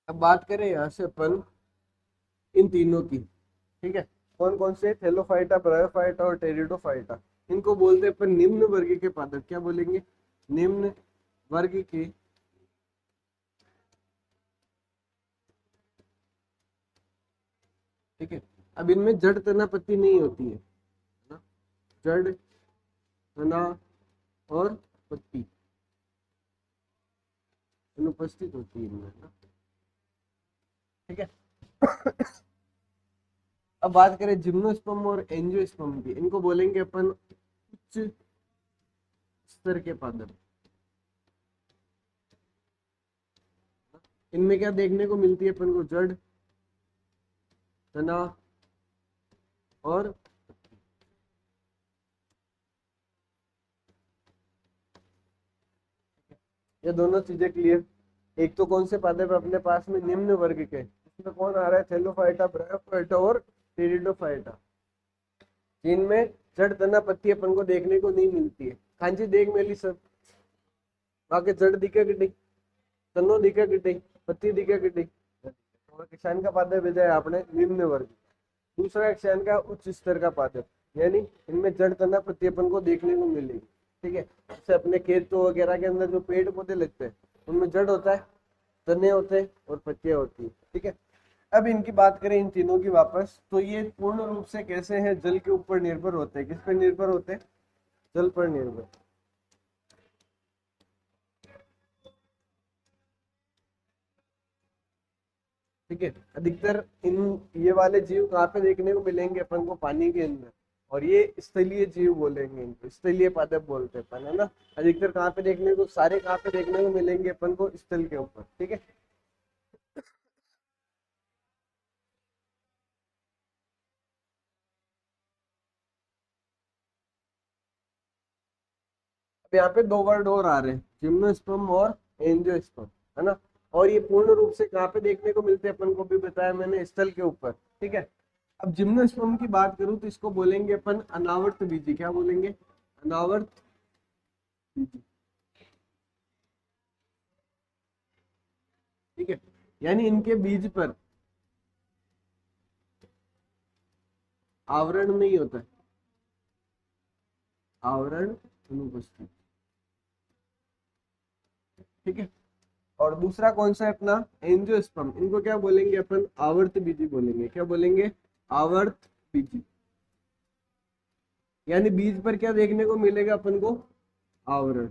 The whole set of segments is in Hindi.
अब बात करें यहाँ से अपन इन तीनों की। ठीक है, कौन कौन से? थेलोफाइटा, ब्रायोफाइटा और टेरिडोफाइटा। इनको बोलते हैं अपन निम्न वर्ग के पादप। क्या बोलेंगे? निम्न वर्ग के। ठीक है, अब इनमें जड़ तना पत्ती नहीं होती है ना, जड़ तना और पत्ती अनुपस्थित होती है इनमें ना। ठीक है। अब बात करें जिम्नोस्पर्म और एंजियोस्पर्म की। इनको बोलेंगे अपन उच्च स्तर के पादप। इनमें क्या देखने को मिलती है अपन को? जड़, तना और ये दोनों चीजें क्लियर। एक तो कौन से पादप है अपने पास में निम्न वर्ग के? इसमें कौन आ रहा है? थेलोफाइटा, ब्रायोफाइटा और टेरिडोफाइटा। जिनमें जड़ तना पत्ती अपन को देखने को नहीं मिलती है। हाँ जी, देख मेली सब, आगे जड़ दिखे कि नहीं, तनो दिखे कि नहीं, पत्ती दिखे कि नहीं। तो किसान का पादप भेजा है आपने निम्न वर्ग। दूसरा किसान का उच्च स्तर का पादप, यानी इनमें जड़ तना पत्ती अपन को देखने को मिलेगी। ठीक है, जैसे अपने खेतों वगैरह के अंदर जो पेड़ पौधे लगते हैं उनमें जड़ होता है, तने होते हैं और पत्तियां होती है। ठीक है, अब इनकी बात करें इन तीनों की वापस, तो ये पूर्ण रूप से कैसे हैं? जल के ऊपर निर्भर होते हैं। किस पर निर्भर होते हैं? जल पर निर्भर। ठीक है, अधिकतर इन ये वाले जीव कहाँ पे देखने को मिलेंगे अपन को? पानी के अंदर। और ये स्थलीय जीव बोलेंगे इनको, स्थलीय पादप बोलते हैं अपन, है ना। अधिकतर कहाँ पे देखने को, सारे कहाँ पे देखने को मिलेंगे अपन को? स्थल के ऊपर। ठीक है, अब यहाँ पे दो वर्ड और आ रहे हैं, जिम्नोस्पर्म और एंजियोस्पर्म, है ना। और ये पूर्ण रूप से कहाँ पे देखने को मिलते हैं अपन को? भी बताया मैंने, स्थल के ऊपर। ठीक है, अब जिम्नोस्पर्म की बात करूं तो इसको बोलेंगे अपन अनावर्त बीजी। क्या बोलेंगे? अनावर्त बीजी। ठीक है, यानी इनके बीज पर आवरण नहीं होता है, आवरण अनुपस्थित। ठीक है, और दूसरा कौन सा है अपना? एंजियोस्पर्म। इनको क्या बोलेंगे अपन? आवर्त बीजी बोलेंगे। क्या बोलेंगे? आवर्त बीजी। यानी बीज पर क्या देखने को मिलेगा अपन को? आवरण।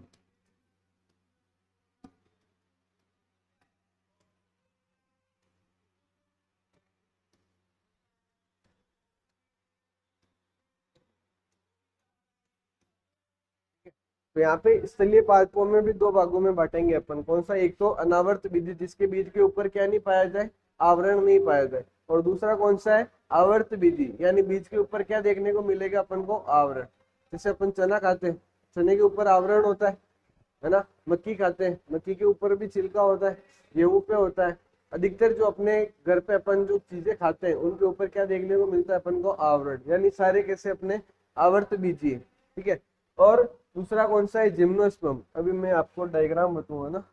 तो यहाँ पे स्थलीय पादपों में भी दो भागों में बांटेंगे अपन। कौन सा? एक तो अनावर्त बीज, जिसके बीज के ऊपर क्या नहीं पाया जाए? आवरण नहीं पाया जाए। और दूसरा कौन सा है? आवर्त बीजी, यानी बीज के ऊपर क्या देखने को मिलेगा अपन को? आवरण। जैसे अपन चना खाते हैं, चने के ऊपर आवरण होता है ना। मक्की खाते हैं, मक्की के ऊपर भी छिलका होता है, गेहूं पे होता है। अधिकतर जो अपने घर पे अपन जो चीजें खाते हैं उनके ऊपर क्या देखने को मिलता है अपन को? आवरण। यानी सारे कैसे अपने आवर्त बीजी है। ठीक है, और दूसरा कौन सा है? जिम्नोस्पर्म। अभी मैं आपको डायग्राम बताऊंगा ना।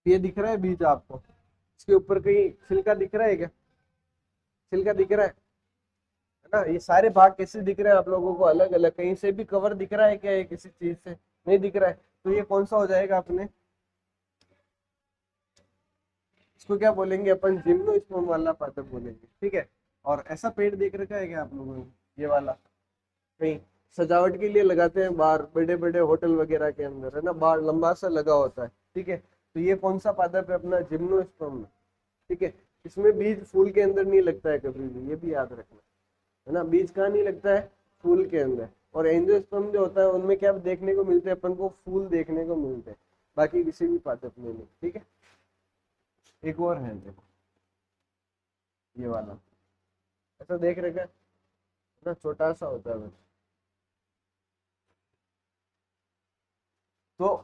ये दिख रहा है बीज आपको? इसके ऊपर कहीं छिलका दिख रहा है क्या? छिलका दिख रहा है ना। ये सारे भाग कैसे दिख रहे हैं आप लोगों को? अलग अलग। कहीं से भी कवर दिख रहा है क्या ये किसी चीज से? नहीं दिख रहा है। तो ये कौन सा हो जाएगा अपने? इसको क्या बोलेंगे अपन? जिम्नोस्पर्म वाला पादप बोलेंगे। ठीक है, और ऐसा पेड़ देख रखा है क्या आप लोगों ने? ये वाला कहीं? सजावट के लिए लगाते हैं बाहर, बड़े बड़े होटल वगैरह के अंदर, है ना, बाहर लंबा सा लगा होता है, ठीक है। तो ये कौन सा पादप है अपना, जिम्नोस्पर्म, ठीक है। इसमें बीज फूल के अंदर नहीं लगता है कभी भी, ये भी याद रखना, है ना। बीज कहाँ नहीं लगता है, फूल के अंदर। और एंजियोस्पर्म जो होता है उनमें क्या देखने को मिलते हैं अपन को, फूल देखने को मिलते हैं, बाकी किसी भी पादप में नहीं, ठीक है। एक और है देखो, ये वाला, ऐसा देख रखा है ना, छोटा सा होता है बस। तो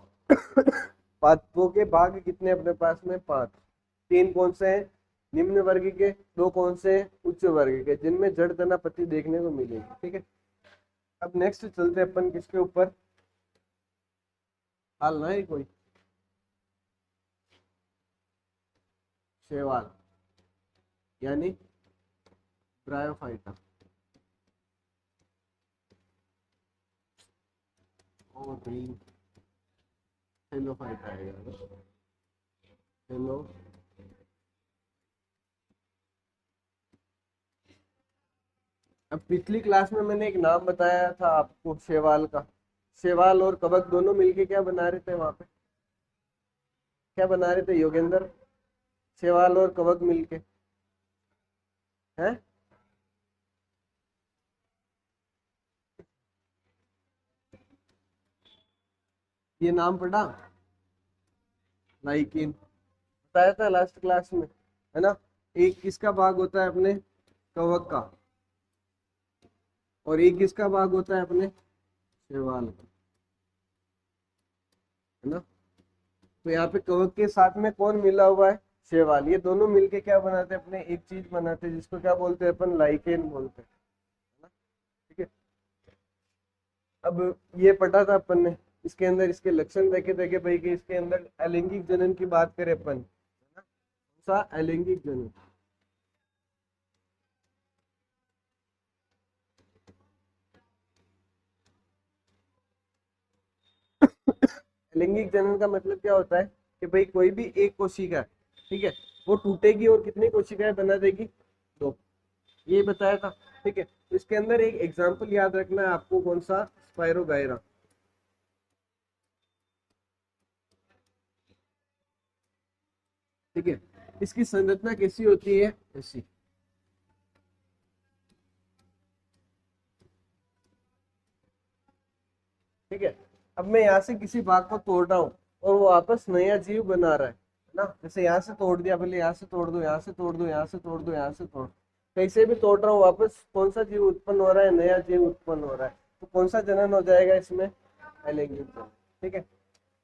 पादपों के भाग कितने अपने पास में, 5। 3 कौन से हैं, निम्न वर्ग के, 2 कौन से हैं, उच्च वर्ग के, जिनमें जड़ तना पत्ती देखने को मिलेगी, ठीक है। अब नेक्स्ट चलते हैं अपन किसके ऊपर, हाल ना है कोई, शैवाल यानी ब्रायोफाइटा और ग्रीन हेलोफाइटा है यार, हेलो। अब पिछली क्लास में मैंने एक नाम बताया था आपको शैवाल का, शैवाल और कवक दोनों मिलके क्या बना रहे थे वहां पे, क्या बना रहे थे योगेंद्र, शैवाल और कवक मिलके, हैं, ये नाम पढ़ा, लाइकिन, बताया था लास्ट क्लास में, है ना। एक किसका भाग होता है अपने, कवक का, और एक किसका भाग होता है अपने शैवाल का, है ना। तो यहाँ पे कवक के साथ में कौन मिला हुआ है, शैवाल, ये दोनों मिलके क्या बनाते हैं अपने, एक चीज बनाते हैं जिसको क्या बोलते हैं अपन, लाइकेन बोलते हैं, है ना, ठीक है। अब ये पढ़ा था अपन ने, इसके अंदर इसके लक्षण देखे देखे भाई कि इसके अंदर अलैंगिक जनन की बात करें अपन, है ना, कौन सा अलैंगिक जनन, अलैंगिक जनन का मतलब क्या होता है कि भाई कोई भी एक कोशिका, ठीक है, वो टूटेगी और कितनी कोशिकाएं बना देगी, 2, ये बताया था, ठीक है। तो इसके अंदर एक एग्जाम्पल याद रखना है आपको, कौन सा, स्पायरोगायरा, ठीक है। इसकी संरचना कैसी होती है, ऐसी, ठीक है। अब मैं यहाँ से किसी भाग को तोड़ रहा हूँ और वो वापस नया जीव बना रहा है ना, जैसे यहाँ से तोड़ दिया, पहले यहाँ से तोड़ दो, यहाँ से तोड़ दो, यहाँ से तोड़ दो, यहाँ से तोड़, कैसे भी तोड़ रहा हूँ, वापस कौन सा जीव उत्पन्न हो रहा है, नया जीव उत्पन्न हो रहा है, तो कौन सा जनन हो जाएगा इसमें, अलैंगिक जनन, ठीक है।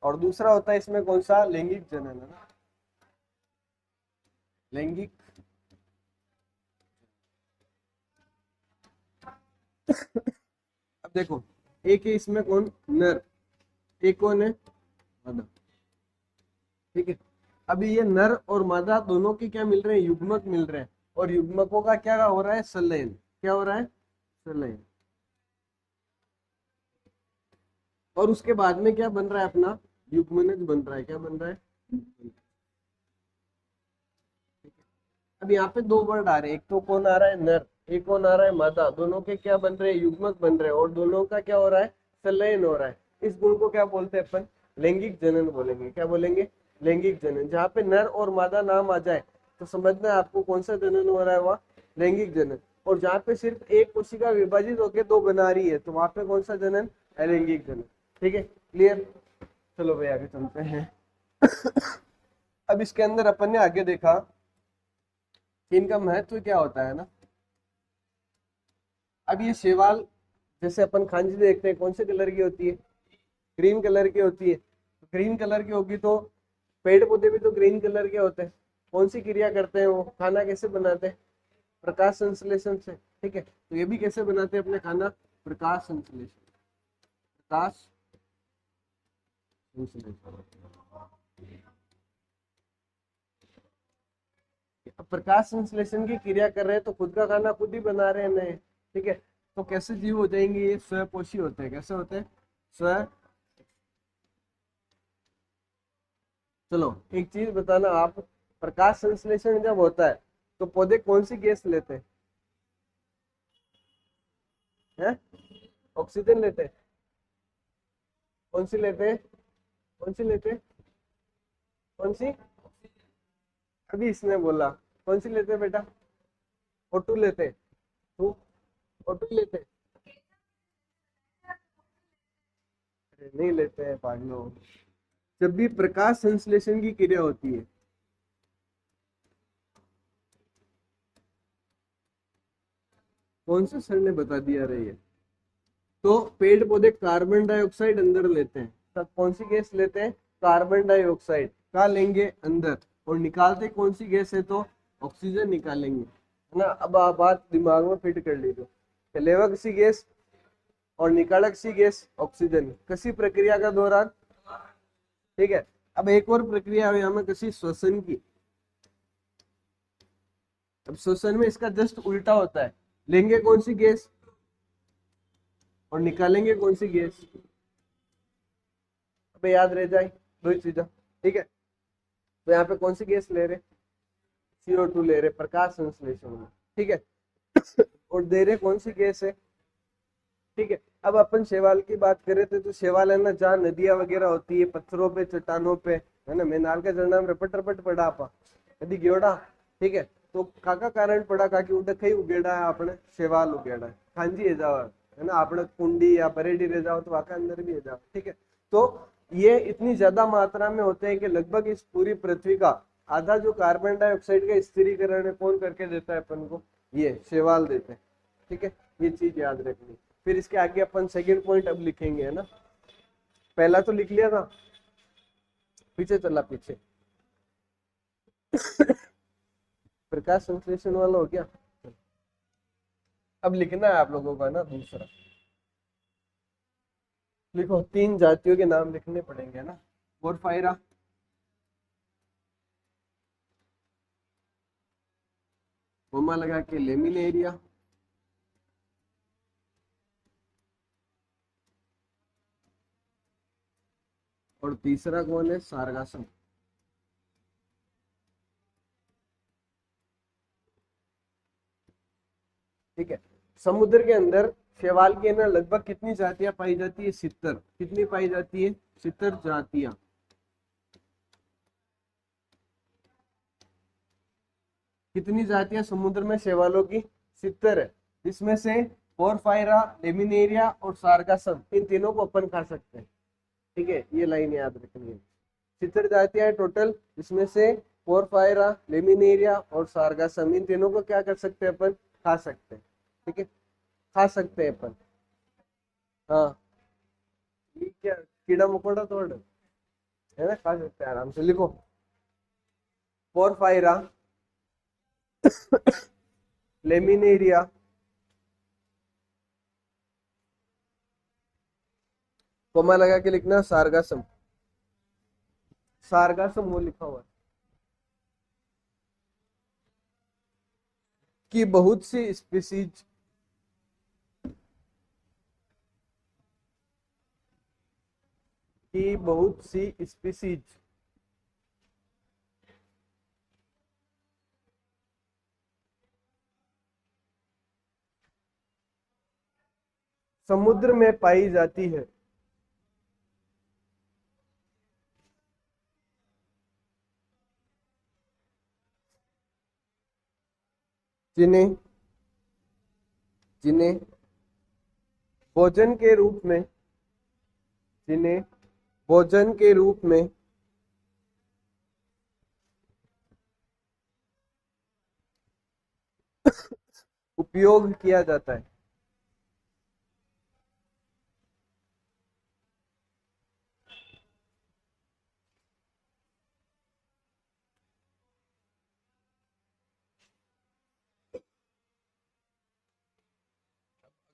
और दूसरा होता है इसमें कौन सा, लैंगिक जनन, है ना, लैंगिक। अब देखो, एक है इसमें कौन, नर, एक कौन है, मादा, ठीक है। अभी ये नर और मादा दोनों के क्या मिल रहे हैं, युग्मक मिल रहे हैं, और युग्मकों का क्या हो रहा है, संलयन, क्या हो रहा है, संलयन। और उसके बाद में क्या बन रहा है अपना, युग्मनज बन रहा है, क्या बन रहा है, अब यहाँ पे 2 वर्ड आ रहे हैं, एक तो कौन आ रहा है, नर, एक कौन आ रहा है, मादा, दोनों के क्या बन रहे हैं, युग्मक बन रहे हैं, और दोनों का क्या हो रहा है, संलयन हो रहा है। इस गुण को क्या बोलते हैं अपन, लैंगिक जनन बोलेंगे, क्या बोलेंगे, लैंगिक जनन। जहाँ पे नर और मादा नाम आ जाए तो समझना है आपको कौन सा जनन हो रहा है, वह लैंगिक जनन। और जहाँ पे सिर्फ एक कोशिका विभाजित होकर 2 बना रही है तो वहां पे कौन सा जनन, अलैंगिक जनन, ठीक है, क्लियर। चलो भाई आगे चलते हैं। अब इसके अंदर अपन ने आगे देखा कि इनका महत्व क्या होता है ना। अब ये शैवाल, जैसे अपन खांजी देखते हैं, कौन से कलर की होती है, ग्रीन कलर की होती है, तो ग्रीन कलर की होगी तो पेड़ पौधे भी तो ग्रीन कलर के होते हैं, कौन सी क्रिया करते हैं वो, खाना कैसे बनाते हैं, प्रकाश संश्लेषण से, ठीक है। तो ये भी कैसे बनाते हैं अपने खाना, प्रकाश संश्लेषण, प्रकाश संश्लेषण। अब प्रकाश संश्लेषण की क्रिया कर रहे हैं तो खुद का खाना खुद ही बना रहे हैं नए, ठीक है। तो कैसे जीव हो जाएंगे, ये स्वपोषी होते हैं, कैसे होते हैं, स्व। चलो एक चीज बताना आप, प्रकाश संश्लेषण जब होता है तो पौधे कौन सी गैस लेते हैं, ऑक्सीजन लेते हैं। कौन सी लेते हैं? कौन सी लेते हैं? कौन सी? अभी इसने बोला कौन सी लेते हैं बेटा? O2 लेते हैं। तू O2 लेते हैं? अरे नहीं लेते हैं पागलों। जब भी प्रकाश संश्लेषण की क्रिया होती है, कौन से सर ने बता दिया रही है, तो पेड़ पौधे कार्बन डाइऑक्साइड अंदर लेते हैं। तब कौन सी गैस लेते हैं? Carbon dioxide. कहाँ लेंगे? अंदर। और निकालते कौन सी गैस है? तो ऑक्सीजन निकालेंगे, है ना। अब आप बात दिमाग में फिट कर लीजिए। लेवक सी गैस और निकालक सी गैस ऑक्सीजन, किसी प्रक्रिया का दौरान, ठीक है। अब एक और प्रक्रिया है यहाँ में किसी श्वसन की। अब श्वसन में इसका जस्ट उल्टा होता है। लेंगे कौन सी गैस और निकालेंगे कौन सी गैस? अब याद रह जाए दो ही चीजें, ठीक है। तो यहाँ पे कौन सी गैस ले रहे? CO2 ले रहे प्रकाश संश्लेषण में, ठीक है। और दे रहे कौन सी गैस है? ठीक है। अब अपन शैवाल की बात करें तो शैवाल है ना, जहाँ नदियां वगैरह होती है, पत्थरों पे, चट्टानों पे, है ना। मैनाल का झरना में रपट रपट पड़ा आपा कभी गेड़ा, ठीक है। तो काका कारण पड़ा काकी उड़े कई उगेड़ा है आपने शैवाल उगेड़ा है, खांजी है जाओ, है ना। आपने कुंडी या बरेडी रह जाओ तो वाका अंदर भी है जाओ, ठीक है। तो ये इतनी ज्यादा मात्रा में होते हैं कि लगभग इस पूरी पृथ्वी का आधा जो कार्बन डाइऑक्साइड का स्थिरीकरण है कौन करके देता है अपन को? ये शैवाल देते हैं, ठीक है। ये चीज याद रखनी। फिर इसके आगे अपन सेकंड पॉइंट अब लिखेंगे, है ना। पहला तो लिख लिया था, पीछे चला पीछे। प्रकाश संश्लेषण वाला हो गया। अब लिखना है आप लोगों का ना दूसरा। लिखो, 3 जातियों के नाम लिखने पड़ेंगे ना। पोरफायरा, कोमा लगा के लेमिनेरिया, और तीसरा कौन है? सारगासम। ठीक है। समुद्र के अंदर शैवाल की ना लगभग कितनी जातियां पाई जाती है? 70। कितनी पाई जाती है? 70 जातियां। कितनी जातियां समुद्र में शैवालों की? 70 है। इसमें से पोरफायरा, लेमिनेरिया और सारगासम, इन तीनों को अपन खा सकते हैं, ठीक है। ये लाइन याद रखनी है। 70 जातियां है टोटल, इसमें से पोरफायरा, लेमिनेरिया और सारगासम, इन तीनों को क्या कर सकते हैं अपन? खा सकते हैं, ठीक है। खा सकते हैं अपन। हाँ, ये क्या कीड़ा मकोड़ा तोड़ है ना, खा सकते हैं आराम से। लिखो, पोरफायरा, लेमिनेरिया, कोमा लगा के लिखना सारगासम। सारगासम वो लिखा हुआ है कि बहुत सी स्पीसीज की बहुत सी स्पीसीज समुद्र में पाई जाती है। जिन्हें जिन्हें भोजन के रूप में जिन्हें भोजन के रूप में उपयोग किया जाता है।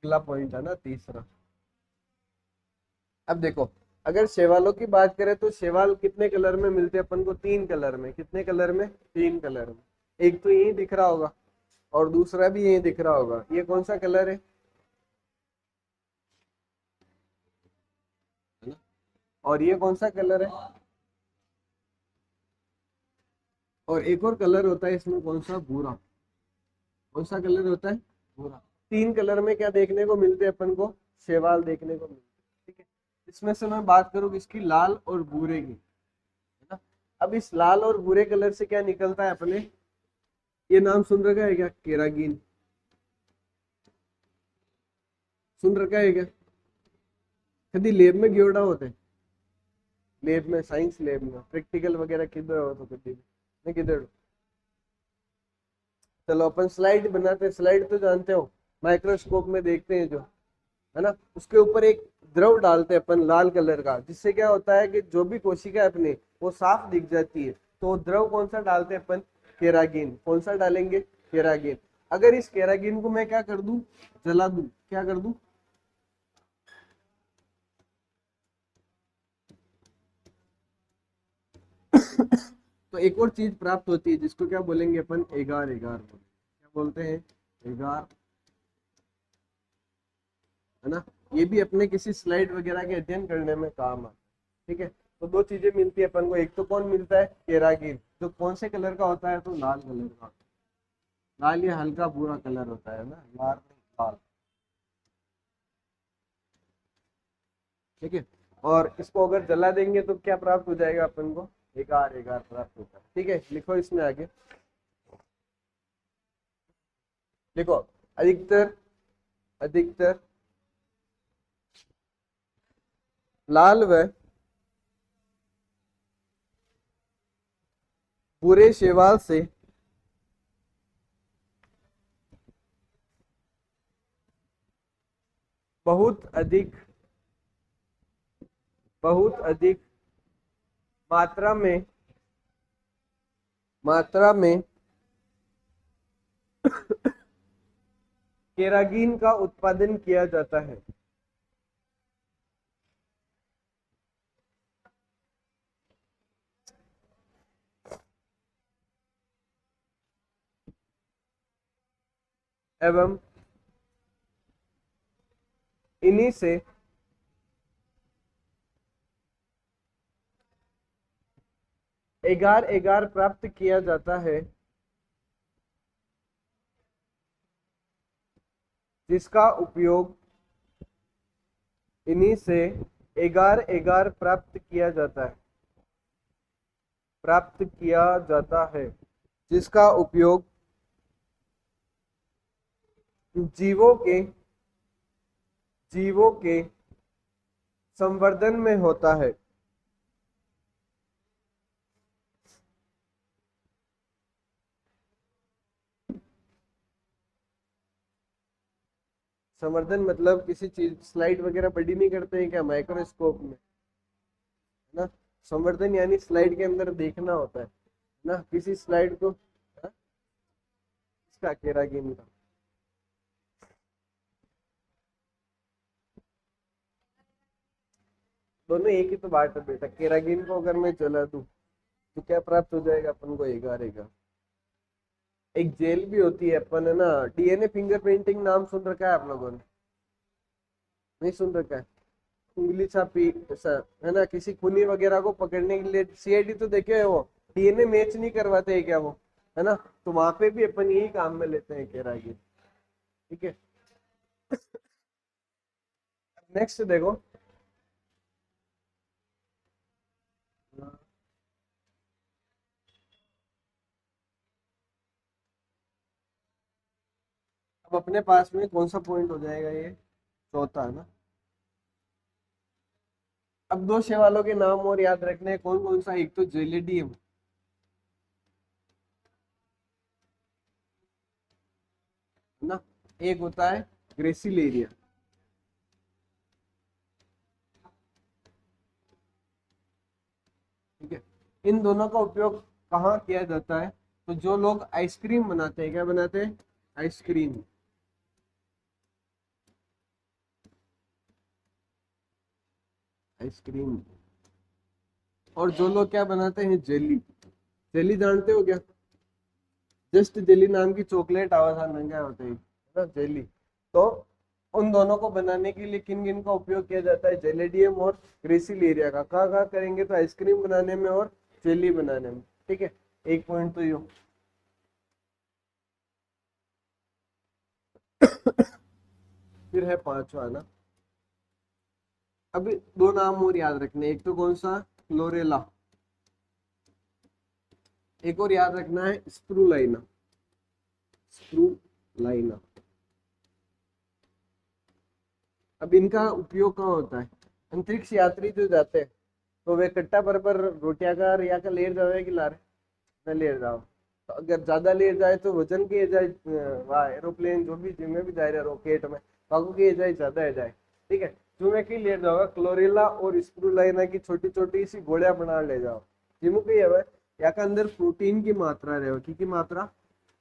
अगला पॉइंट है ना तीसरा। अब देखो, अगर शैवालों की बात करें तो शैवाल कितने कलर में मिलते हैं अपन को? 3 कलर में। कितने कलर में? 3 कलर में। एक तो यही दिख रहा होगा और दूसरा भी यही दिख रहा होगा। ये कौन सा कलर है ना? और ये कौन सा कलर है? और एक और कलर होता है इसमें, कौन सा? भूरा। कौन सा कलर होता है? भूरा। 3 कलर में क्या देखने को मिलते हैं अपन को? शैवाल देखने को मिलते हैं। ठीक है, इसमें से मैं बात करूँ इसकी लाल और भूरे की, है ना। अब इस लाल और भूरे कलर से क्या निकलता है अपने, ये नाम सुन रखा है क्या, केरागिन, सुन रखा है क्या, कभी लेब में गियोड़ा होते हैं, लेब में, साइंस लेब में प्रैक्टिकल वगैरह किधर हो तो कभी नहीं, किधर। चलो अपन स्लाइड बनाते हैं, स्लाइड तो जानते हो, माइक्रोस्कोप में देखते हैं जो, है ना, उसके ऊपर एक द्रव डालते हैं अपन लाल कलर का, जिससे क्या होता है कि जो भी कोशिका है अपनी वो साफ दिख जाती है। तो द्रव कौन सा डालते हैं अपन, केरागिन, कौन सा डालेंगे, केरागिन। अगर इस केरागिन को मैं क्या कर दूं, जला दूं, क्या कर दूं, तो एक और चीज प्राप्त होती है जिसको क्या बोलेंगे अपन, एगार, एगार बोलते हैं। क्या बोलते हैं, एगार, है ना। ये भी अपने किसी स्लाइड वगैरह के अध्ययन करने में काम आता है। ठीक है, तो दो चीजें मिलती है अपन को, एक तो कौन मिलता है, केरागिन, जो कौन से कलर का होता है, तो लाल कलर का, लाल या हल्का भूरा कलर होता है ना, लाल नहीं, लाल। ठीक है, और इसको अगर जला देंगे तो क्या प्राप्त हो जाएगा अपन को, एगार, एगार प्राप्त होता है। ठीक है, लिखो इसमें आगे, देखो, अधिकतर, अधिकतर लाल व भूरे शैवाल से बहुत अधिक, बहुत अधिक मात्रा में, मात्रा में केरागिन का उत्पादन किया जाता है। एवं इन्हीं से एगार, एगार प्राप्त किया जाता है, जिसका उपयोग, इन्हीं से एगार, एगार प्राप्त किया जाता है, प्राप्त किया जाता है, जिसका उपयोग जीवों के, जीवों के संवर्धन में होता है। संवर्धन मतलब किसी चीज, स्लाइड वगैरह बड़ी नहीं करते हैं क्या माइक्रोस्कोप में, है ना। संवर्धन यानी स्लाइड के अंदर देखना होता है ना, किसी स्लाइड को, हाँ? इसका केरागिन का, दोनों एक ही तो बात है बेटा। केरागिन को अगर मैं जला दूं तो क्या प्राप्त हो जाएगा अपन को, एगार, एगार। एक जेल भी होती है अपन, है ना, डीएनए फिंगरप्रिंटिंग नाम सुन रखा है आप लोगों ने, नहीं सुन रखा है, उंगली छापी ऐसा, है ना, किसी खूनी वगैरह को पकड़ने के लिए, सीआईडी तो देखे है वो, डीएनए मैच नहीं करवाते हैं क्या वो, है ना, तो वहां पे भी अपन यही काम में लेते हैं केरागिन। ठीक है, नेक्स्ट देखो, अब अपने पास में कौन सा पॉइंट हो जाएगा, ये चौथा, है ना। अब दो शैवालों के नाम और याद रखने हैं, कौन कौन सा, एक तो जेलिडियम, है ना, एक होता है ग्रेसिलेरिया। ठीक है, इन दोनों का उपयोग कहाँ किया जाता है, तो जो लोग आइसक्रीम बनाते हैं, क्या बनाते हैं, आइसक्रीम, आइसक्रीम, और जो लोग क्या बनाते हैं, जेली, जेली जानते हो क्या, जस्ट जेली नाम की चॉकलेट आवाज महंगा होता है ना, जेली। तो उन दोनों को बनाने के लिए किन किन का उपयोग किया जाता है, जेलेडियम और ग्रेसिलेरिया का, कहाँ कहाँ करेंगे, तो आइसक्रीम बनाने में और जेली बनाने में। ठीक है, एक पॉइंट तो यो। फिर है पांचवा ना, अब दो नाम और याद रखने, एक तो कौन सा, क्लोरेला, एक और याद रखना है स्प्रूलाइना, स्प्रूलाइना। अब इनका उपयोग कहाँ होता है, अंतरिक्ष यात्री जो जाते हैं तो वे कट्टा पर रोटियां का या का लेर जावे कि लारे न लेर जाओ, तो अगर ज्यादा लेर जाए तो वजन के जाए, वहाँ एरोप्लेन जो भी जिनमें भी जाए रॉकेट में पागो के जाए ज्यादा है जाए, ठीक है। जो मैं की लेर जाओगा क्लोरेला और स्प्रूलाइना की छोटी छोटी सी गोलियां बना ले जाओ, जिनमें की है या का अंदर प्रोटीन की मात्रा रहे की मात्रा,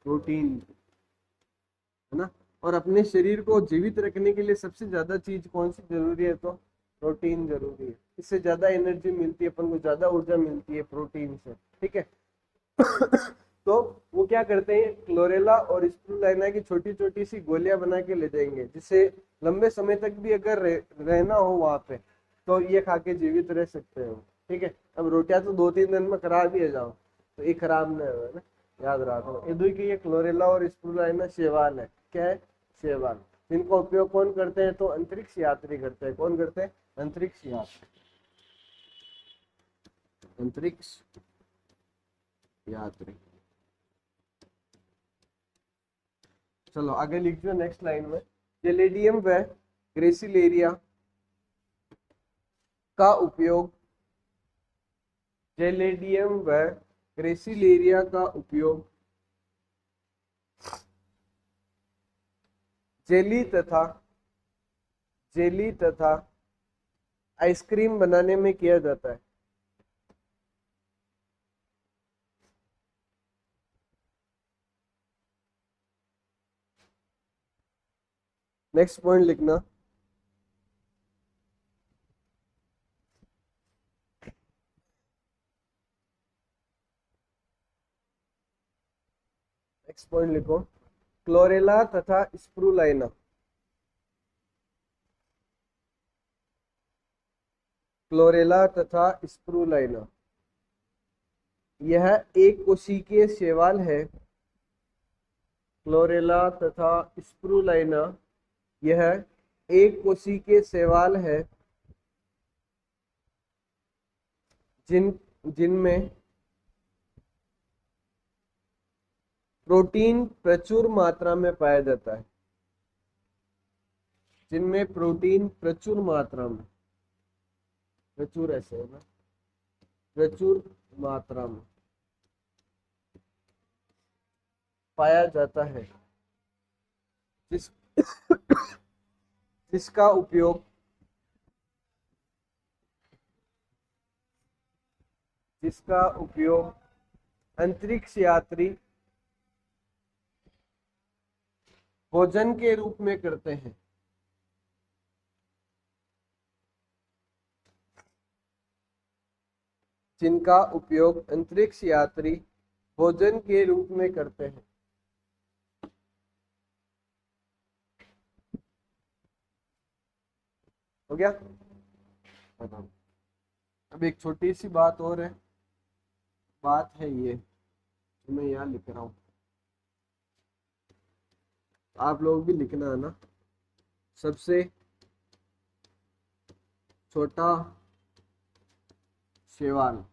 प्रोटीन, है ना। और अपने शरीर को जीवित रखने के लिए सबसे ज्यादा चीज कौन सी जरूरी है, तो प्रोटीन जरूरी है। इससे ज्यादा एनर्जी मिलती है अपन को, ज्यादा ऊर्जा मिलती है प्रोटीन से, ठीक है। तो वो क्या करते हैं, क्लोरेला और स्प्रूलाइना की छोटी छोटी सी गोलियां बना के ले जाएंगे, जिससे लंबे समय तक भी अगर रहना हो वहां पे तो ये खा के जीवित रह सकते हो, ठीक है। अब रोटियां तो 2-3 दिन में खराब ही है जाओ, तो ये खराब नहीं हो ना, याद रखो। ये की ये क्लोरेला और स्प्रूलाइना शैवाल है, क्या है, शैवाल। जिनका उपयोग कौन करते हैं, तो अंतरिक्ष यात्री करते हैं। कौन करते हैं, अंतरिक्ष यात्री, अंतरिक्ष यात्री। चलो आगे लिख दो नेक्स्ट लाइन में, जेलेडियम व ग्रेसिलेरिया का उपयोग, जेलेडियम व ग्रेसिलेरिया का उपयोग जेली तथा जेली तथा आइसक्रीम बनाने में किया जाता है। नेक्स्ट पॉइंट लिखना, नेक्स्ट पॉइंट लिखो, क्लोरेला तथा स्प्रूलाइना, क्लोरेला तथा स्प्रूलाइना यह एक कोशिकीय शैवाल है। क्लोरेला तथा स्प्रूलाइना यह एक कोशिकीय शैवाल है, जिन जिनमें प्रोटीन प्रचुर मात्रा में पाया जाता है, जिनमें प्रोटीन प्रचुर मात्रा में, प्रचुर ऐसे है ना, प्रचुर मात्रा में पाया जाता है, जिस जिसका उपयोग जिसका उपयोग अंतरिक्ष यात्री भोजन के रूप में करते हैं। जिनका उपयोग अंतरिक्ष यात्री भोजन के रूप में करते हैं। हो गया, बताओ। अब एक छोटी सी बात और है, बात है ये जो मैं यहाँ लिख रहा हूँ, आप लोग भी लिखना है ना। सबसे छोटा शैवाल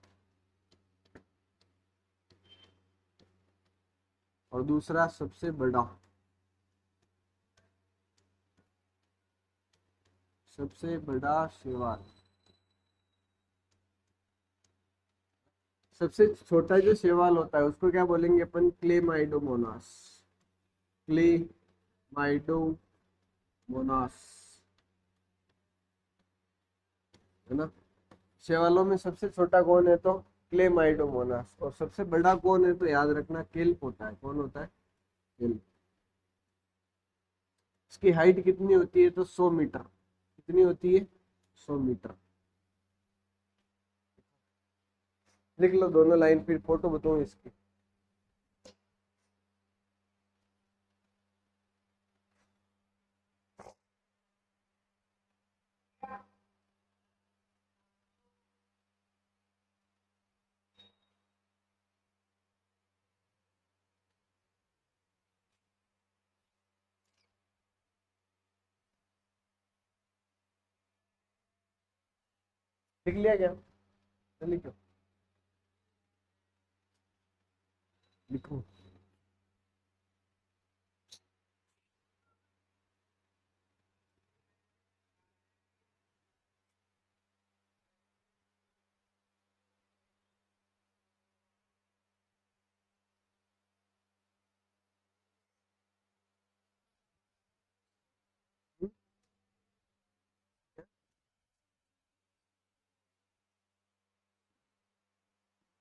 और दूसरा सबसे बड़ा, सबसे बड़ा शैवाल। सबसे छोटा जो शैवाल होता है उसको क्या बोलेंगे अपन, क्लेमाइडोमोनास, क्लेमाइडोमोनास, है ना। शैवालों में सबसे छोटा कौन है, तो क्लेमाइडोमोनास। और सबसे बड़ा कौन है, तो याद रखना केल्प होता है। कौन होता है, केल्प। इसकी हाइट कितनी होती है, तो 100 मीटर। कितनी होती है, 100 मीटर। लिख लो दोनों लाइन, फिर फोटो बताऊं इसकी। लिख लिया क्या? तो लिखो, लिखो।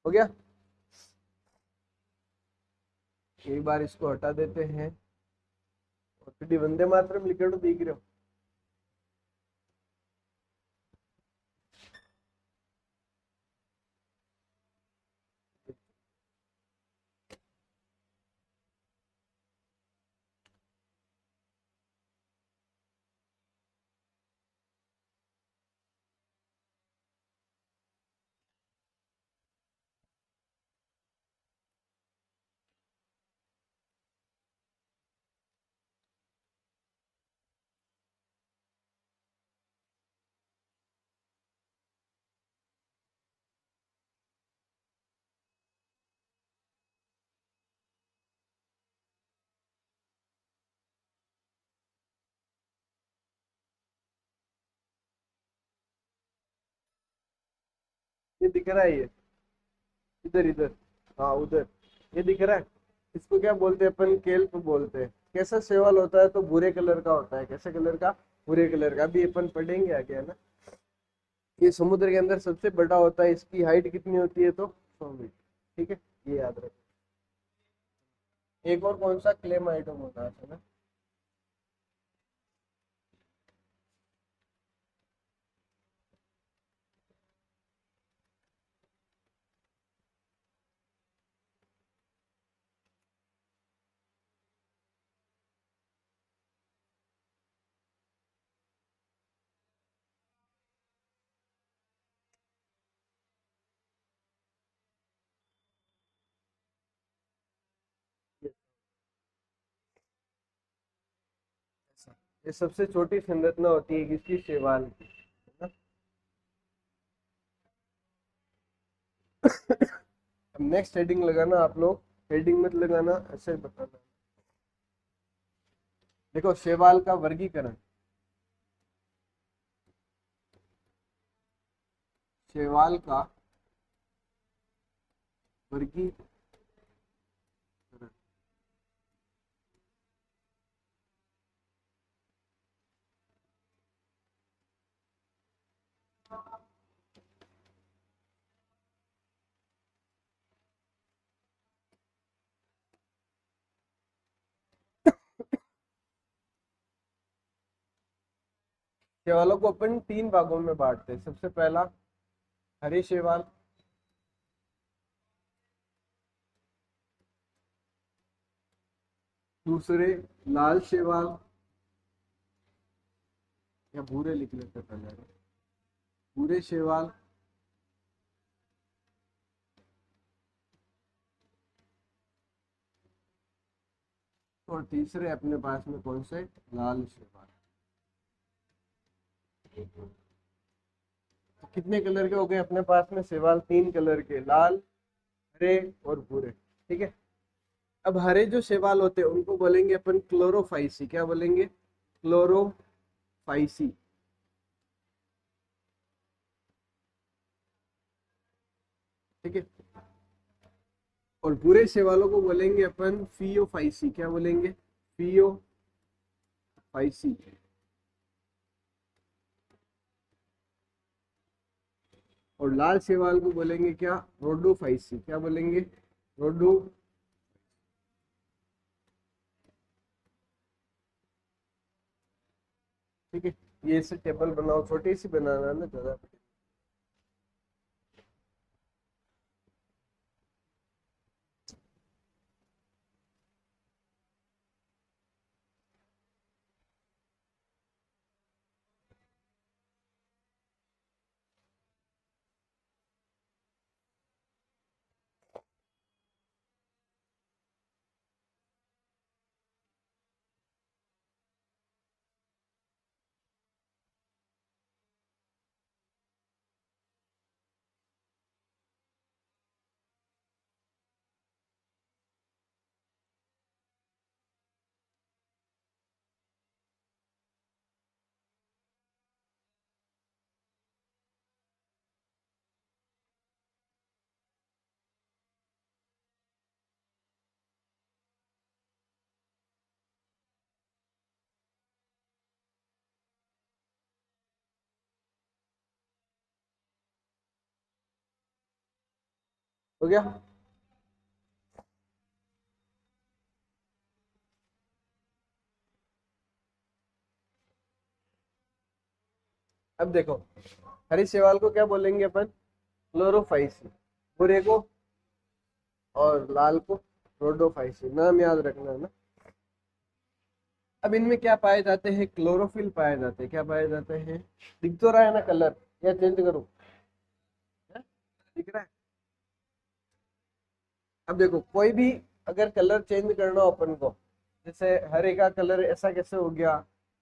हो गया। एक बार इसको हटा देते हैं और फिर वंदे मातरम लिखे तो दिख रहे हो। ये दिख रहा है, ये इधर इधर, हाँ उधर, ये दिख रहा है। इसको क्या बोलते हैं अपन? केल्प बोलते हैं। कैसा शैवाल होता है? तो भूरे कलर का होता है। कैसे कलर का? भूरे कलर का। अभी अपन पढ़ेंगे आगे, है ना। ये समुद्र के अंदर सबसे बड़ा होता है। इसकी हाइट कितनी होती है? तो 100 मीटर। ठीक है, ये याद रखो। एक और कौन सा क्लेम आइटम होता है ना? ये सबसे छोटी संरचना होती है किसकी? शैवाल की, है ना। अब नेक्स्ट हेडिंग लगाना आप लोग, हेडिंग मत लगाना, ऐसे बताना। देखो, शैवाल का वर्गीकरण। शैवाल का वर्गीकरण। शैवालों को अपन 3 भागों में बांटते हैं। सबसे पहला हरे शैवाल, दूसरे लाल शैवाल, या भूरे लिख लेते हैं पहले, भूरे शैवाल, और तीसरे अपने पास में कौन से? लाल शैवाल। तो कितने कलर के हो गए अपने पास में शैवाल? 3 कलर के, लाल, हरे और भूरे। ठीक है। अब हरे जो शैवाल होते हैं उनको बोलेंगे अपन क्लोरोफाइसी। क्या बोलेंगे? क्लोरोफाइसी। ठीक है। और भूरे शैवालों को बोलेंगे अपन फियोफाइसी। क्या बोलेंगे? फियोफाइसी। और लाल शैवाल को बोलेंगे क्या? रोडोफाइसी। क्या बोलेंगे? रोडो। ठीक है। ये ऐसे टेबल बनाओ, छोटी सी बनाना है ना, ज्यादा। हो गया। अब देखो, हरी शैवाल को क्या बोलेंगे अपन? क्लोरोफाइसी। भूरे को और लाल को रोडोफाइसी। नाम याद रखना है ना। अब इनमें क्या पाए जाते हैं? क्लोरोफिल पाए जाते हैं। क्या पाए जाते हैं? दिख तो रहा है ना कलर, या चेंज करूं? है? दिख रहा है। अब देखो, कोई भी अगर कलर चेंज करना हो अपन को, जैसे हरे का कलर ऐसा कैसे हो गया,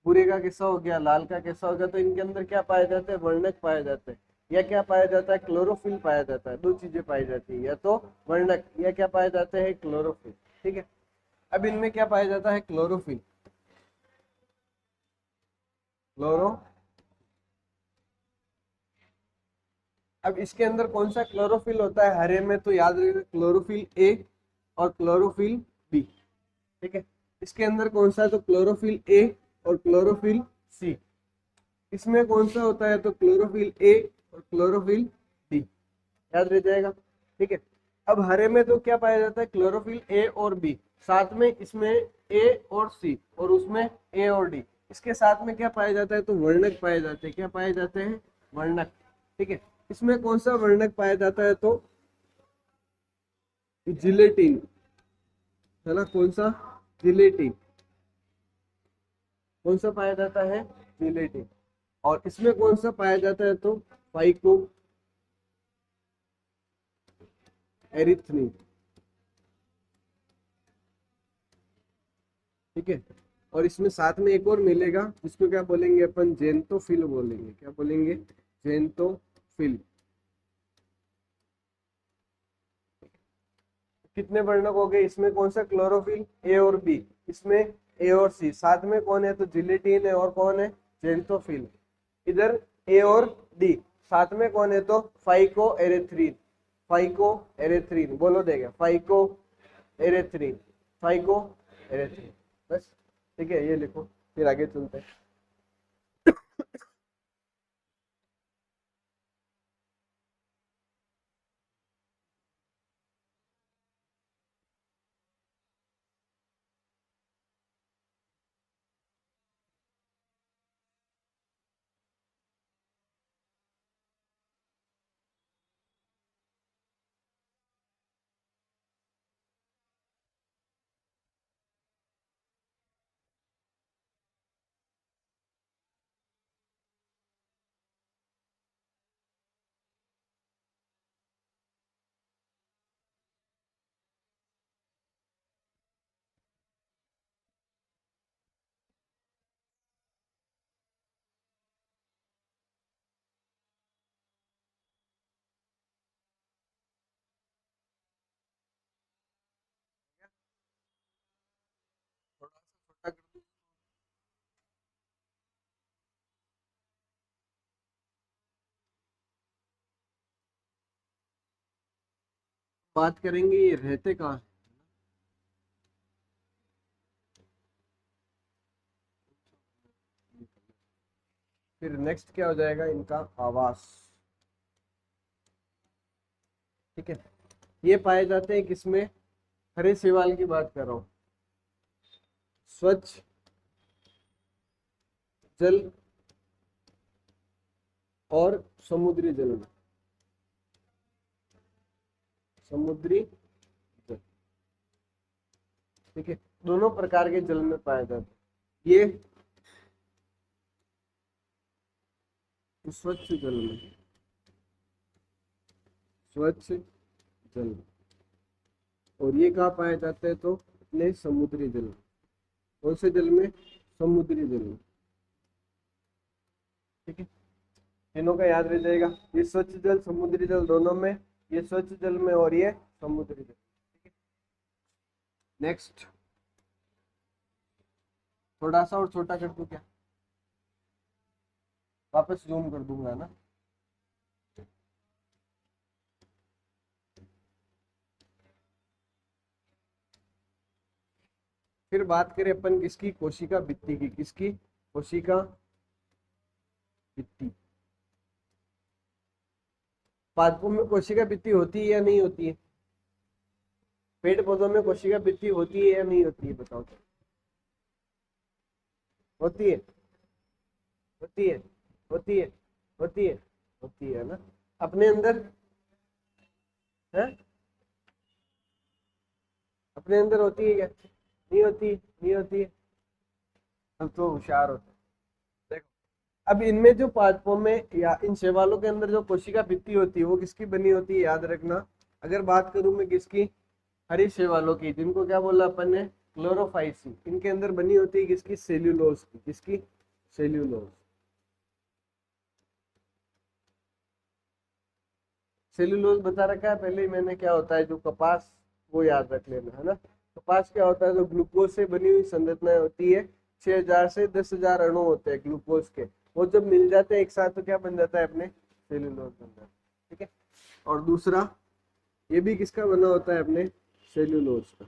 भूरे का कैसा हो गया, लाल का कैसा हो गया, तो इनके अंदर क्या पाए जाते हैं? वर्णक पाए जाते हैं। या क्या पाया जाता है? क्लोरोफिल पाया जाता है। दो चीजें पाई जाती है, या तो वर्णक या क्या पाए जाते हैं? क्लोरोफिल। ठीक है। अब इनमें क्या पाया जाता है? क्लोरोफिल। क्लोरो। अब इसके अंदर कौन सा क्लोरोफिल होता है हरे में? तो याद रखिए, क्लोरोफिल ए और क्लोरोफिल बी। ठीक है। इसके अंदर कौन सा है? तो क्लोरोफिल ए और क्लोरोफिल सी। इसमें कौन सा होता है? तो क्लोरोफिल ए और क्लोरोफिल बी। याद रह जाएगा। ठीक है। अब हरे में तो क्या पाया जाता है? क्लोरोफिल ए और बी। साथ में इसमें ए और सी, और उसमें ए और डी। इसके साथ में क्या पाया जाता है? तो वर्णक पाए जाते हैं। क्या पाए जाते हैं? वर्णक। ठीक है। इसमें कौन सा वर्णक पाया जाता है? तो जिलेटिन, है ना? कौन सा? जिलेटिन। कौन सा पाया जाता है? जिलेटिन। और इसमें कौन सा पाया जाता है? तो फाइको एरिथ्रिन। ठीक है। और इसमें साथ में एक और मिलेगा, जिसको क्या बोलेंगे अपन? जेंटोफिल बोलेंगे। क्या बोलेंगे? जेंटोफिल। कितने वर्णक हो गए इसमें? कौन सा? क्लोरोफिल ए और बी। इसमें ए और सी। साथ में कौन है? तो जिलेटिन है। और कौन है? जेंटोफिल। इधर ए और डी। साथ में कौन है? तो फाइको एरेथ्रीन। फाइको एरेथ्रीन बोलो, देगा फाइको एरेथ्रीन। फाइको एरेथ्रीन। बस। ठीक है, ये लिखो, फिर आगे चलते हैं। थोड़ा सा छोटा कर दूं? बात करेंगे ये रहते कहाँ हैं। फिर नेक्स्ट क्या हो जाएगा? इनका आवास। ठीक है। ये पाए जाते हैं किसमें? हरे शैवाल की बात कर रहा हूँ। स्वच्छ जल और समुद्री जल में। समुद्री जल। ठीक है। दोनों प्रकार के जल में पाया जाता है ये। स्वच्छ जल में। स्वच्छ जल। और ये कहाँ पाया जाता है? तो अपने समुद्री जल में। कौन से जल में? समुद्री जल में। ठीक है। तीनों का याद रह जाएगा। ये स्वच्छ जल, समुद्री जल दोनों में। ये स्वच्छ जल में और ये समुद्री जल। ठीक है। नेक्स्ट। थोड़ा सा और छोटा कर दूं क्या? वापस जूम कर दूंगा ना। फिर बात करें अपन किसकी? कोशिका भित्ति की। किसकी? कोशिका भित्ति। पादपों में कोशिका भित्ति होती है या नहीं होती है? पेड़ पौधों में कोशिका भित्ति होती है या नहीं होती है, बताओ। होती है, होती है, होती है, होती है, होती है ना। अपने अंदर है, अपने अंदर होती है क्या, नहीं होती, नहीं होती है। अब तो होशियार होते हैं। देखो, अब इनमें जो पादपों में या इन शैवालों के अंदर जो कोशिका भित्ति होती है वो किसकी बनी होती है, याद रखना। अगर बात करूं मैं किसकी, हरी शैवालों की, जिनको क्या बोला अपन ने, क्लोरोफाइसी, इनके अंदर बनी होती है किसकी, सेल्यूलोज की, किसकी, सेल्यूलोज। सेल्यूलोज बता रखा है पहले ही मैंने, क्या होता है जो कपास, वो याद रख लेना है ना। कपास क्या होता है, जो ग्लूकोज से बनी हुई संरचना होती है, 6000 से 10,000 अणु होते हैं ग्लूकोज के, वो जब मिल जाते हैं एक साथ तो क्या बन जाता है अपने, सेल्यूलोज बन जाता है। ठीक है, और दूसरा ये भी किसका बना होता है, अपने सेल्यूलोज का।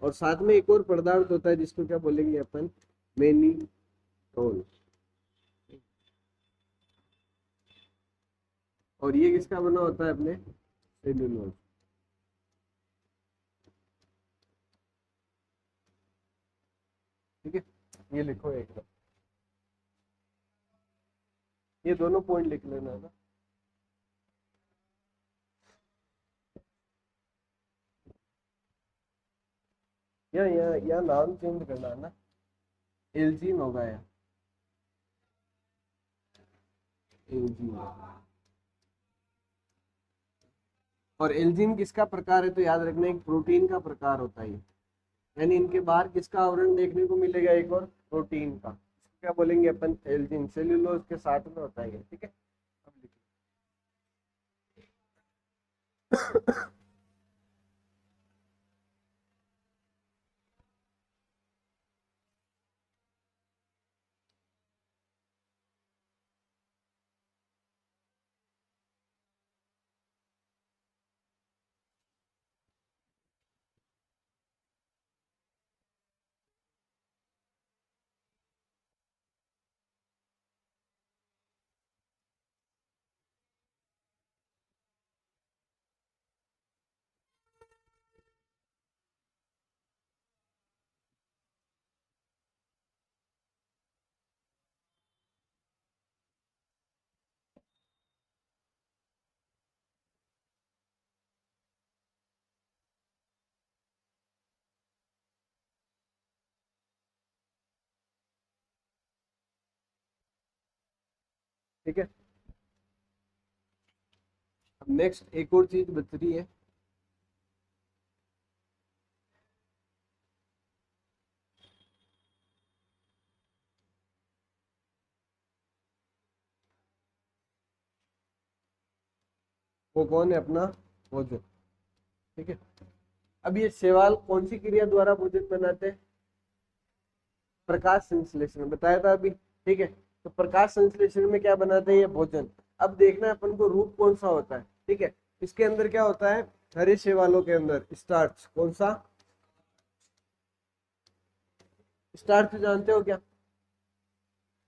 और साथ में एक और पदार्थ होता है जिसको क्या बोलेंगे अपन, मेनिटोल। और ये किसका बना होता है, अपने सेल्यूलोज। ठीक है, ये लिखो एक बार, ये दोनों पॉइंट लिख लेना है ना। या नाम चेंज करना है ना, एल्जीन होगा या एल्जीन। और एल्जीन किसका प्रकार है, तो याद रखना एक प्रोटीन का प्रकार होता है। यानी इनके बाहर किसका आवरण देखने को मिलेगा, एक और प्रोटीन का, क्या बोलेंगे अपन, एल्जीन। सेल्यूलोज के साथ में होता है, ठीक है। अब लिखिए। ठीक है, अब नेक्स्ट एक और चीज बच रही है, वो कौन है, अपना भोजन। ठीक है, अब ये शैवाल कौन सी क्रिया द्वारा भोजन बनाते हैं, प्रकाश संश्लेषण, बताया था अभी। ठीक है, तो प्रकाश संश्लेषण में क्या बनाते हैं, ये भोजन। अब देखना है अपन को रूप कौन सा होता है। ठीक है, इसके अंदर क्या होता है, हरे शैवालों के अंदर स्टार्च, कौन सा स्टार्च, जानते हो क्या,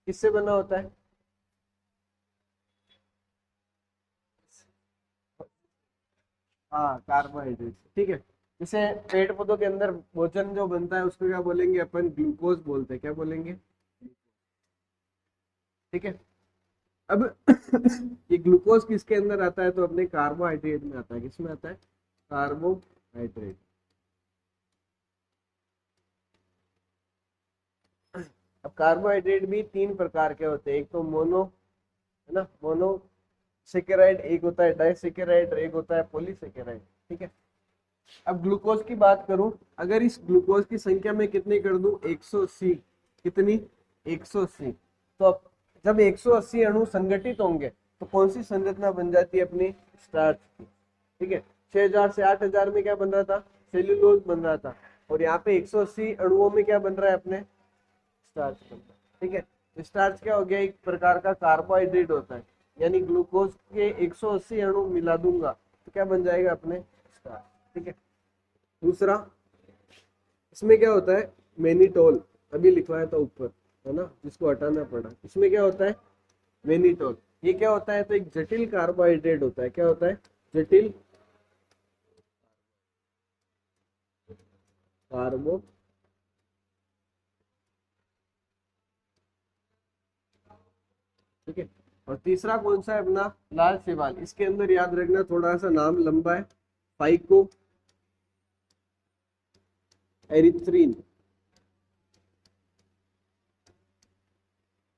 किससे बना होता है, हाँ, कार्बोहाइड्रेट। ठीक है, जैसे पेड़ पौधों के अंदर भोजन जो बनता है उसको क्या बोलेंगे अपन, ग्लूकोज बोलते हैं, क्या बोलेंगे। ठीक है, अब ये ग्लूकोज किसके अंदर आता है, तो अपने कार्बोहाइड्रेट में आता है, किसमें आता है, कार्बोहाइड्रेट। अब कार्बोहाइड्रेट भी तीन प्रकार के होते हैं, एक तो मोनो, है ना, मोनो सेकेराइड, एक होता है डाइसेकेराइड, एक होता है पॉलीसेकेराइड। ठीक है, अब ग्लूकोज की बात करूं, अगर इस ग्लूकोज की संख्या में कितनी कर दूं, 180, कितनी, 180, तो अब जब 180 अणु संगठित होंगे तो कौन सी संरचना बन जाती है, अपनी स्टार्च की। ठीक है, 6000 से 8000 में क्या बन रहा था, सेल्यूलोज बन रहा था, और यहाँ पे 180 अणुओं में क्या बन रहा है, अपने स्टार्च बन रहा है। ठीक है, स्टार्च क्या हो गया, एक प्रकार का कार्बोहाइड्रेट होता है, यानी ग्लूकोज के 180 अणु मिला दूंगा तो क्या बन जाएगा, अपने स्टार्च। ठीक है, दूसरा इसमें क्या होता है, मेनिटोल, अभी लिखवाया था ऊपर, है ना, जिसको हटाना पड़ा, इसमें क्या होता है, मेनिटोल, ये क्या होता है, तो एक जटिल कार्बोहाइड्रेट होता है। क्या होता है? जटिल कार्बो। ठीक है। और तीसरा कौन सा है अपना? लाल शैवाल। इसके अंदर याद रखना, थोड़ा सा नाम लंबा है, फाइको एरिथ्रीन।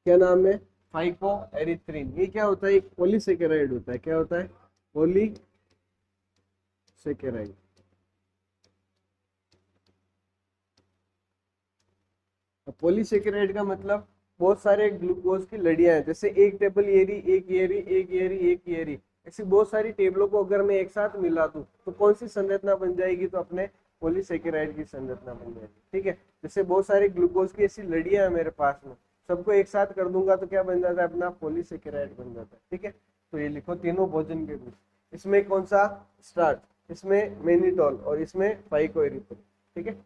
क्या नाम है? फाइको एरिथ्रीन। ये क्या होता है? एक पॉलीसेकेराइड होता है। क्या होता है? पॉलीसेकेराइड। पॉलीसेकेराइड का मतलब बहुत सारे ग्लूकोज की लड़ियां हैं, जैसे एक टेबल येरी, एक येरी, एक येरी, एक येरी, ऐसी बहुत सारी टेबलों को अगर मैं एक साथ मिला दूं तो कौन सी संरचना बन जाएगी? तो अपने पॉलीसेकेराइड की संरचना बन जाएगी। ठीक है। जैसे बहुत सारे ग्लूकोज की ऐसी लड़ियां हैं मेरे पास में, सबको एक साथ कर दूंगा तो क्या बन जाता है? अपना पॉलीसेकेराइड बन जाता है। ठीक है। तो ये लिखो तीनों भोजन के बीच। इसमें कौन सा? स्टार्च, इसमें मेनिटॉल और इसमें फाइकोएरिथ्रिन। ठीक है।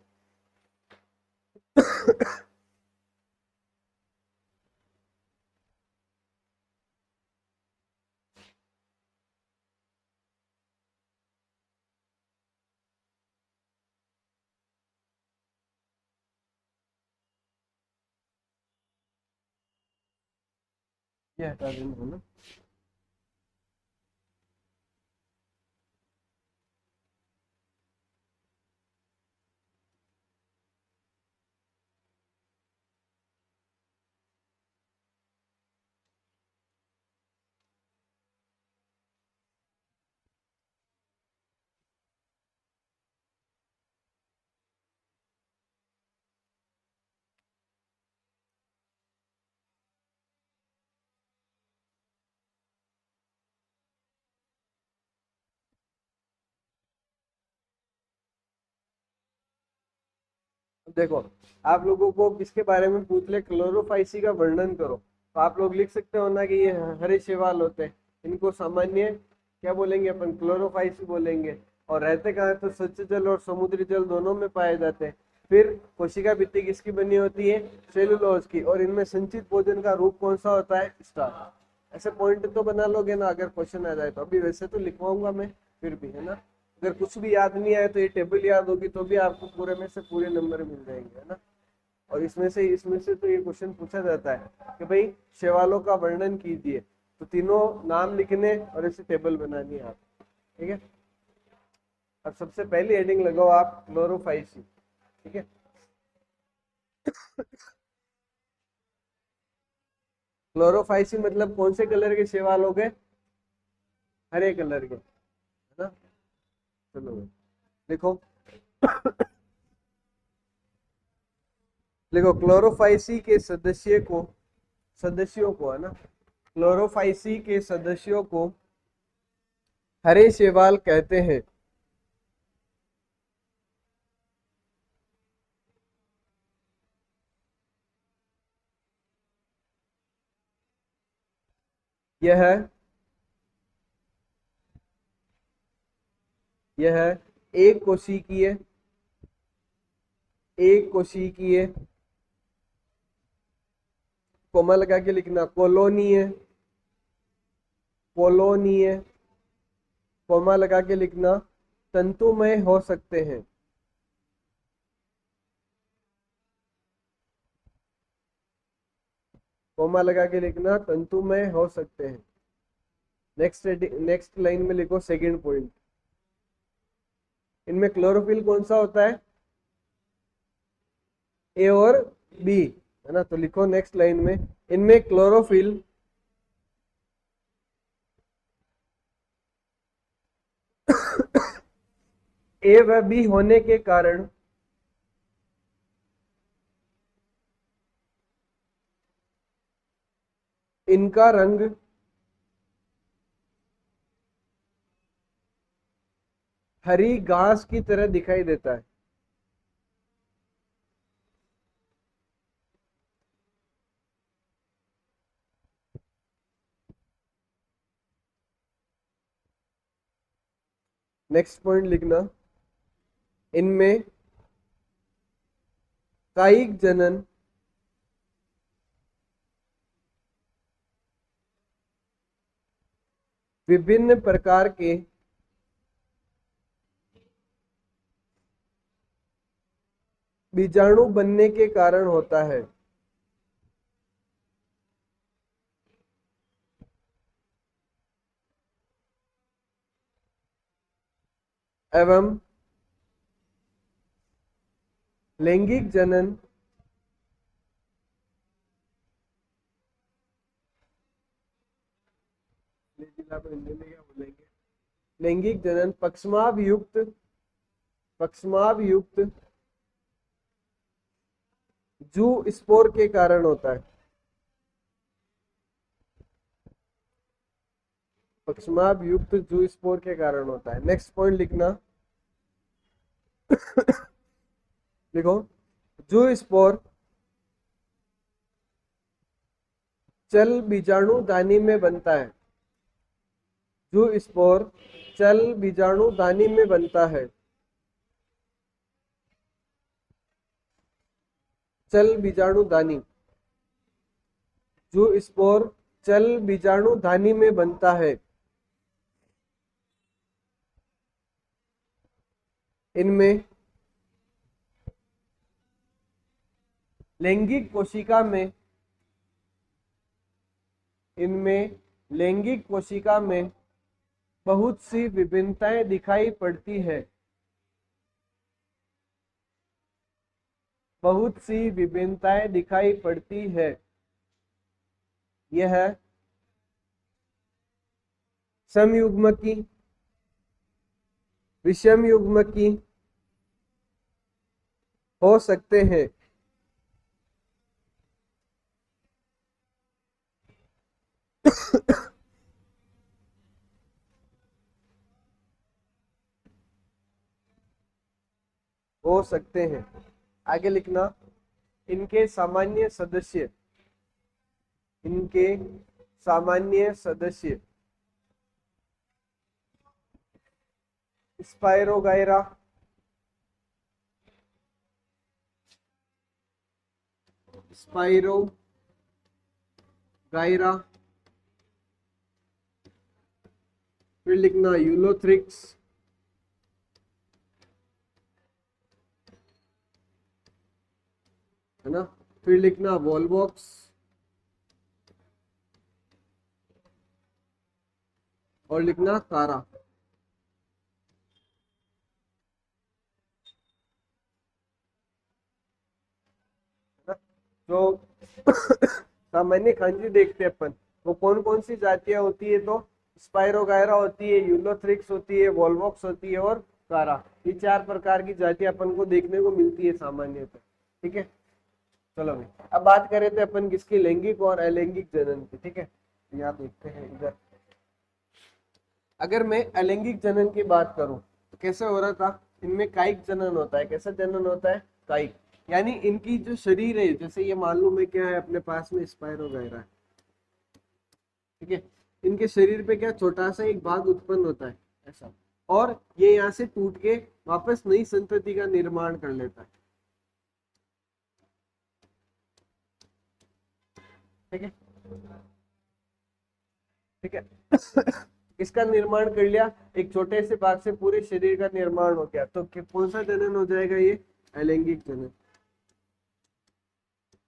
ये हटा देना है ना। देखो, आप लोगों को किसके बारे में पूछ ले, क्लोरोफाइसी का वर्णन करो, तो आप लोग लिख सकते हो ना कि ये हरे शैवाल होते हैं। इनको सामान्य क्या बोलेंगे? अपन क्लोरोफाइसी बोलेंगे। और रहते कहाँ हैं? तो स्वच्छ जल और समुद्री जल दोनों में पाए जाते हैं। फिर कोशिका भित्ति किसकी बनी होती है? सेलुलोज की। और इनमें संचित भोजन का रूप कौन सा होता है? स्टार्च। ऐसे पॉइंट तो बना लोगे ना अगर क्वेश्चन आ जाए तो। अभी वैसे तो लिखवाऊंगा मैं, फिर भी है ना। अगर कुछ भी याद नहीं आए तो ये टेबल याद होगी तो भी आपको पूरे में से पूरे नंबर मिल जाएंगे, है ना। और इसमें से तो ये क्वेश्चन पूछा जाता है कि भाई शैवालों का वर्णन कीजिए, तो तीनों नाम लिखने और ऐसे टेबल बनानी है आप। ठीक है। अब सबसे पहली हेडिंग लगाओ आप, क्लोरोफाइसी। ठीक है। क्लोरोफाइसी मतलब कौन से कलर के शैवाल हो गए? हरे कलर के, है ना। चलो लिखो। देखो, क्लोरोफाइसी के सदस्यों को, है ना, क्लोरोफाइसी के सदस्यों को हरे शैवाल कहते हैं। यह यह एक कोशिकीय एक कोशिकीय कोमा लगा के लिखना, कॉलोनीय कोमा लगा के लिखना, तंतुमय हो सकते हैं। कोमा लगा के लिखना, तंतुमय हो सकते हैं। नेक्स्ट लाइन में लिखो सेकंड पॉइंट। इनमें क्लोरोफिल कौन सा होता है? ए और बी, है ना। तो लिखो नेक्स्ट लाइन में, इनमें क्लोरोफिल ए व बी होने के कारण इनका रंग हरी घास की तरह दिखाई देता है। नेक्स्ट पॉइंट लिखना, इनमें कायिक जनन विभिन्न प्रकार के बीजाणु बनने के कारण होता है। एवं लैंगिक जनन लैंगिक जनन पक्षमाभ युक्त जू स्पोर के कारण होता है। पक्षमाभ युक्त जू स्पोर के कारण होता है। नेक्स्ट पॉइंट लिखना। लिखो, जू स्पोर चल बीजाणु दानी में बनता है। जू स्पोर चल बीजाणु दानी में बनता है। चल बीजाणु दानी, जू स्पोर चल बीजाणु दानी में बनता है। इनमें लैंगिक कोशिका में बहुत सी विभिन्नताएं दिखाई पड़ती है। बहुत सी विभिन्नताएं दिखाई पड़ती है। यह समयुग्मकी, विषमयुग्मकी हो सकते हैं। हो सकते हैं। आगे लिखना, इनके सामान्य सदस्य स्पाइरोगायरा, फिर लिखना यूलोथ्रिक्स, है ना। फिर लिखना वॉलबॉक्स, और लिखना कारा। जो सामान्य खांजी देखते हैं अपन, वो कौन कौन सी जातियां होती है? तो स्पाइरोगायरा होती है, यूलोथ्रिक्स होती है, वॉलबॉक्स होती है और कारा। ये 4 प्रकार की जातियां अपन को देखने को मिलती है सामान्यतः। ठीक है, चलो भाई अब बात करें थे अपन किसकी, लैंगिक और अलैंगिक जनन की। ठीक है, यहाँ देखते हैं इधर। अगर मैं अलैंगिक जनन की बात करूं तो कैसे हो रहा था? इनमें कायिक जनन होता है। कैसा जनन होता है? कायिक, यानी इनकी जो शरीर है, जैसे ये मालूम है क्या है अपने पास में स्पाइरोगायरा है। ठीक है, इनके शरीर पे क्या छोटा सा एक भाग उत्पन्न होता है ऐसा, और ये यहाँ से टूट के वापस नई संतति का निर्माण कर लेता है। ठीक है, ठीक है। इसका निर्माण कर लिया, एक छोटे से भाग से पूरे शरीर का निर्माण हो गया, तो कौन सा जनन हो जाएगा? ये अलैंगिक जनन।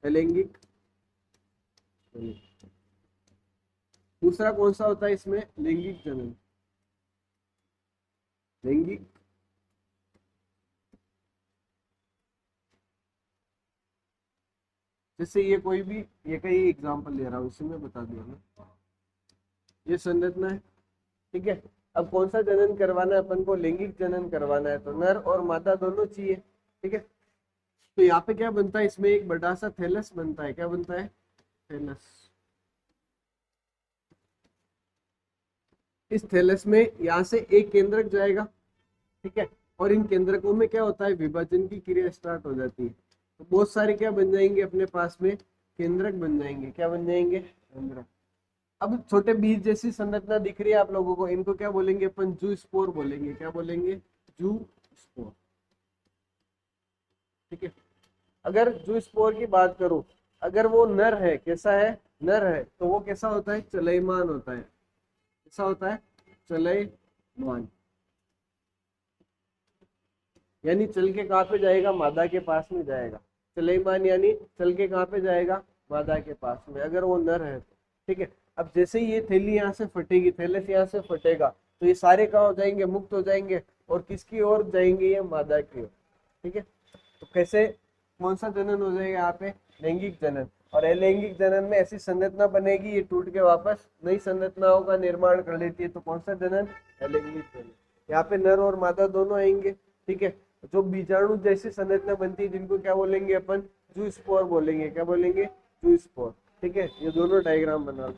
अलैंगिक। दूसरा कौन सा होता है इसमें? लैंगिक जनन। लैंगिक। जैसे ये कोई भी, ये का ही एग्जाम्पल ले रहा हूँ, इसी में बता दिया ना। ये संरचना है। ठीक है, अब कौन सा जनन करवाना है अपन को? लैंगिक जनन करवाना है, तो नर और मादा दोनों चाहिए। ठीक है, तो यहाँ पे क्या बनता है? इसमें एक बड़ा सा थैलस बनता है। क्या बनता है? थैलस। इस थैलस में यहाँ से एक केंद्रक जाएगा। ठीक है, और इन केंद्रकों में क्या होता है? विभाजन की क्रिया स्टार्ट हो जाती है। तो बहुत सारे क्या बन जाएंगे अपने पास में? केंद्रक बन जाएंगे। क्या बन जाएंगे? केंद्रक। अब छोटे बीज जैसी संरचना दिख रही है आप लोगों को, इनको क्या बोलेंगे अपन? जू स्पोर बोलेंगे। क्या बोलेंगे? जू स्पोर। ठीक है, अगर जू स्पोर की बात करूं, अगर वो नर है, कैसा है? नर है, तो वो कैसा होता है? चलयमान होता है। कैसा होता है? चलयमान, यानी चल के कहाँ पे जाएगा, मादा के पास में जाएगा। चलयमान यानी चल के कहाँ पे जाएगा, मादा के पास में, अगर वो नर है तो। ठीक है, अब जैसे ही ये थैली यहाँ से फटेगी, थैलेस यहाँ से फटेगा, तो ये सारे कहाँ हो जाएंगे, मुक्त हो जाएंगे, और किसकी ओर जाएंगे, ये मादा की ओर। ठीक है, तो कैसे, कौन सा जनन हो जाएगा यहाँ पे, लैंगिक जनन। और अलैंगिक जनन में ऐसी संरचना बनेगी, ये टूट के वापस नई संरचनाओं का निर्माण कर लेती है, तो कौन सा जनन, अलैंगिक जनन। यहाँ पे नर और मादा दोनों आएंगे। ठीक है, जो बीजाणु जैसी संरचना बनती है, जिनको क्या बोलेंगे अपन, जूस्पोर बोलेंगे। क्या बोलेंगे, जूस्पोर। ठीक है, ये दोनों डायग्राम बना लो।